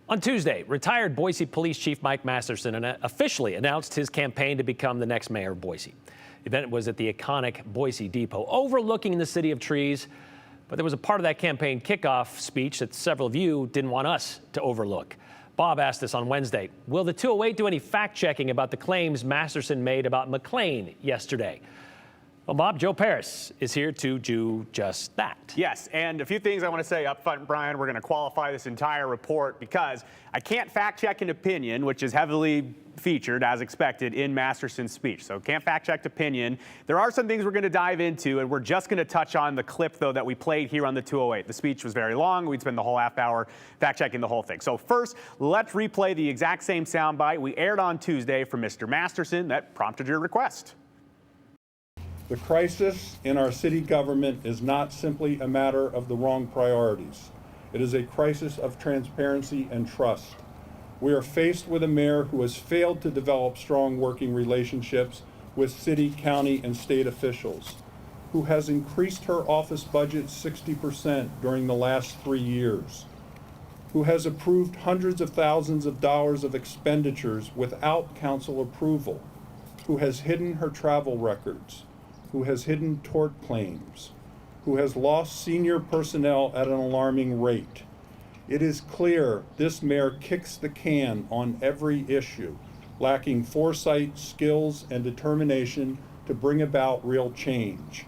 On Tuesday, retired Boise Police Chief Mike Masterson officially announced his campaign to become the next mayor of Boise. The event was at the iconic Boise Depot, overlooking the city of trees. But there was a part of that campaign kickoff speech that several of you didn't want us to overlook. Bob asked us on Wednesday, will the 208 do any fact-checking about the claims Masterson made about McLean yesterday? Well, Bob, Joe Paris is here to do just that. Yes, and a few things I want to say up front, Brian. We're going to qualify this entire report because I can't fact-check an opinion, which is heavily featured, as expected, in Masterson's speech. So can't fact-check opinion. There are some things we're going to dive into, and we're just going to touch on the clip, though, that we played here on the 208. The speech was very long. We'd spend the whole half hour fact-checking the whole thing. So first, let's replay the exact same soundbite we aired on Tuesday from Mr. Masterson that prompted your request. The crisis in our city government is not simply a matter of the wrong priorities. It is a crisis of transparency and trust. We are faced with a mayor who has failed to develop strong working relationships with city, county, and state officials, who has increased her office budget 60% during the last 3 years, who has approved hundreds of thousands of dollars of expenditures without council approval, who has hidden her travel records, who has hidden tort claims, who has lost senior personnel at an alarming rate. It is clear this mayor kicks the can on every issue, lacking foresight, skills, and determination to bring about real change.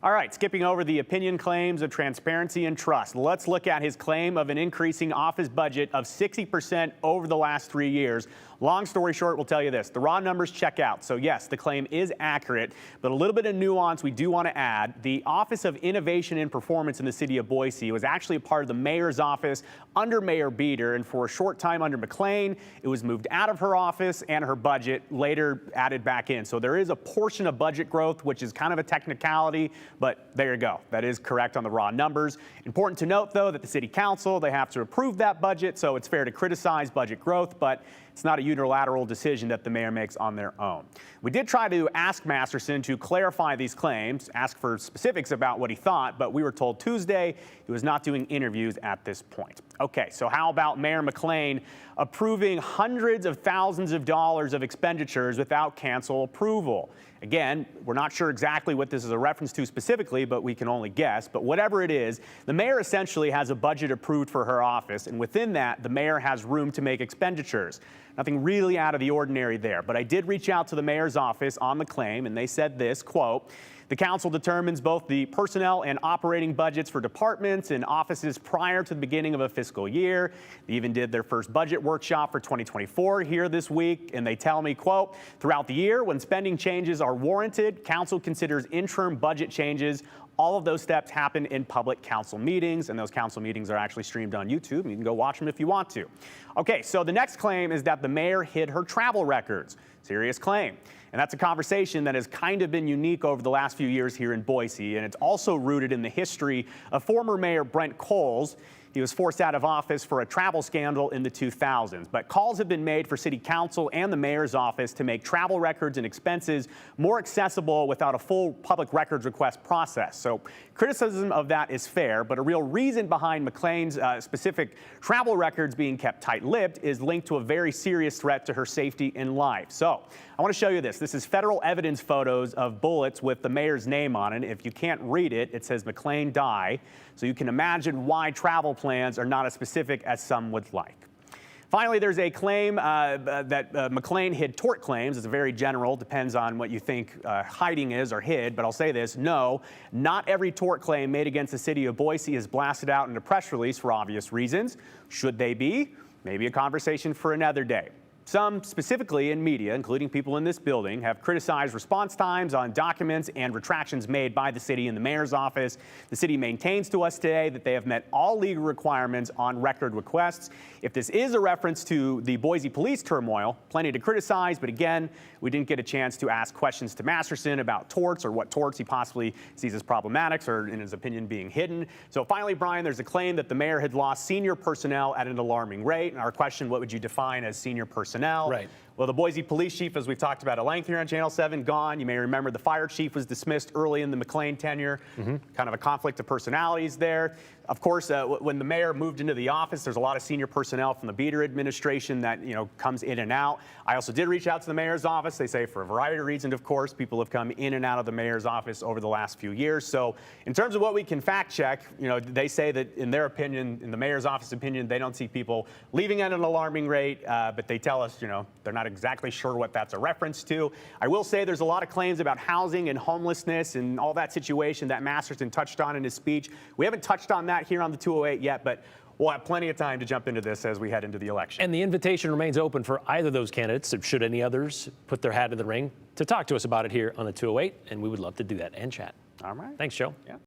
All right, skipping over the opinion claims of transparency and trust, let's look at his claim of an increasing office budget of 60% over the last 3 years. Long story short, we'll tell you this. The raw numbers check out. So yes, the claim is accurate, but a little bit of nuance we do want to add. The Office of Innovation and Performance in the city of Boise was actually a part of the mayor's office under Mayor Beater, and for a short time under McLean, it was moved out of her office and her budget later added back in. So there is a portion of budget growth, which is kind of a technicality, but there you go. That is correct on the raw numbers. Important to note, though, that the city council, they have to approve that budget, so it's fair to criticize budget growth, but it's not a unilateral decision that the mayor makes on their own. We did try to ask Masterson to clarify these claims, ask for specifics about what he thought, but we were told Tuesday he was not doing interviews at this point. Okay, so how about Mayor McLean approving hundreds of thousands of dollars of expenditures without council approval? Again, we're not sure exactly what this is a reference to specifically, but we can only guess. But whatever it is, the mayor essentially has a budget approved for her office, and within that, the mayor has room to make expenditures. Nothing really out of the ordinary there. But I did reach out to the mayor's office on the claim, and they said this, quote, "The council determines both the personnel and operating budgets for departments and offices prior to the beginning of a fiscal year. They even did their first budget workshop for 2024 here this week, and they tell me, quote, throughout the year, when spending changes are warranted, council considers interim budget changes. All of those steps happen in public council meetings, and those council meetings are actually streamed on YouTube, and you can go watch them if you want to." Okay, so the next claim is that the mayor hid her travel records. Serious claim. And that's a conversation that has kind of been unique over the last few years here in Boise, and it's also rooted in the history of former Mayor Brent Coles. He was forced out of office for a travel scandal in the 2000s. But calls have been made for city council and the mayor's office to make travel records and expenses more accessible without a full public records request process. So criticism of that is fair, but a real reason behind McLean's specific travel records being kept tight-lipped is linked to a very serious threat to her safety and life. So I want to show you this. This is federal evidence photos of bullets with the mayor's name on it. If you can't read it, it says McLean die. So you can imagine why travel plans are not as specific as some would like. Finally, there's a claim that McLean hid tort claims. It's very general, depends on what you think hiding is or hid, but I'll say this, no, not every tort claim made against the city of Boise is blasted out in a press release for obvious reasons. Should they be? Maybe a conversation for another day. Some, specifically in media, including people in this building, have criticized response times on documents and retractions made by the city and the mayor's office. The city maintains to us today that they have met all legal requirements on record requests. If this is a reference to the Boise police turmoil, plenty to criticize, but again, we didn't get a chance to ask questions to Masterson about torts or what torts he possibly sees as problematic or, in his opinion, being hidden. So finally, Brian, there's a claim that the mayor had lost senior personnel at an alarming rate. And our question, what would you define as senior personnel? Right. Well, the Boise Police Chief, as we've talked about at length here on Channel 7, gone. You may remember the Fire Chief was dismissed early in the McLean tenure. Kind of a conflict of personalities there. Of course, when the mayor moved into the office, there's a lot of senior personnel from the Beater administration that comes in and out. I also did reach out to the mayor's office. They say for a variety of reasons, of course, people have come in and out of the mayor's office over the last few years. So in terms of what we can fact check, they say that in their opinion, in the mayor's office opinion, they don't see people leaving at an alarming rate, but they tell us, they're not exactly sure what that's a reference to. I will say there's a lot of claims about housing and homelessness and all that situation that Masterson touched on in his speech. We haven't touched on that here on the 208 yet, but we'll have plenty of time to jump into this as we head into the election. And the invitation remains open for either of those candidates, should any others put their hat in the ring, to talk to us about it here on the 208, and we would love to do that and chat. All right. Thanks, Joe. Yeah.